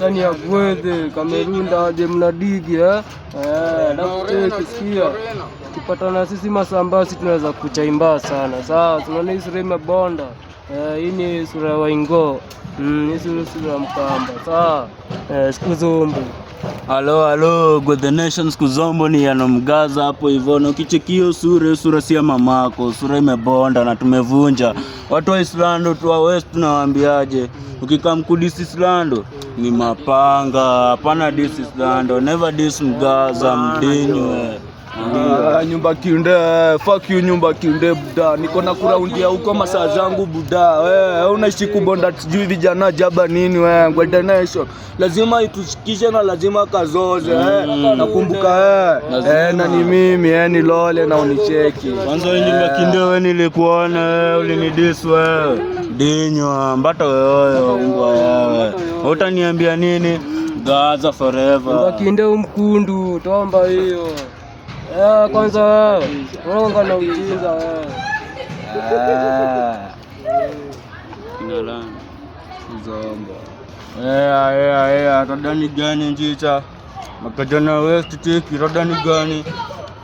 Sani ya Gwethe, Kamerunda aje mnadigi kisikia. Ukipatana sisi Masambasi tunaweza kuchaimba sana. Sawa, tunaona hii sura imebonda. Hii ni sura ya Waingo. Hii sura ya Mkamba. Sawa, siku zombo. Halo, Gwethe Nation, siku zombo ni yanomgaza hapo hivyo. Na ukichekio sura si ya mamako, sura imebonda na tumevunja. Watu wa Islando, tu wa West tunawaambiaje? Ukikamkudisi Islando ni mapanga, hapana dis Islando, never dis Mgaza mdinywe. Nyumba Kiunde, fuck you Nyumba Kiunde buda. Niko na kuraundia huko masaa zangu buda. Wewe unaishi kubonda sijui vijana jaba nini wewe. Gwethe Nation lazima itushikishe na lazima kazoze nakumbuka na ni mimi ni lole na unicheki. Kwanza Nyumba Kiunde wewe nilikuona ulinidis wewe. Dinywa mbata wewe mbwa wewe. Utaniambia nini? Gaza forever. Nyumba Kiunde mkundu, tomba hiyo. Kwanza wewe, unaonga na ujinga wewe. Kinalana. Zombo. Radani gani njicha? Makajana West tiki, radani gani?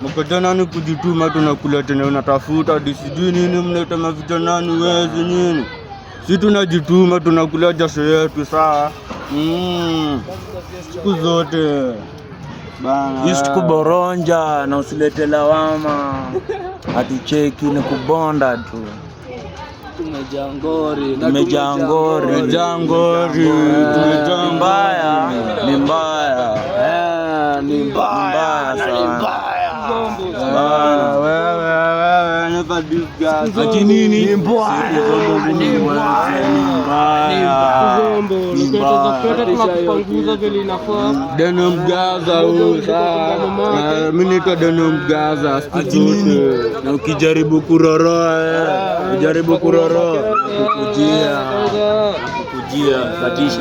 Makajana ni kujituma tunakuleta na unatafuta disijui nini mneta mavijanani wezi nini? Si tunajituma tunakula jasho yetu saa. Siku zote. Just kuboronja na usilete lawama. Hatucheki ni kubonda tu. Tumejangori. Mbaya. Ni mbaya sana. Wewe never do gas. Ati nini? Ni mbaya. Tunakupanguza vile inafaa. Deno Mgaza huyu saa. Mimi naitwa Deno Mgaza. Ati nini? Na ukijaribu kuroroa, kukujia, katisha.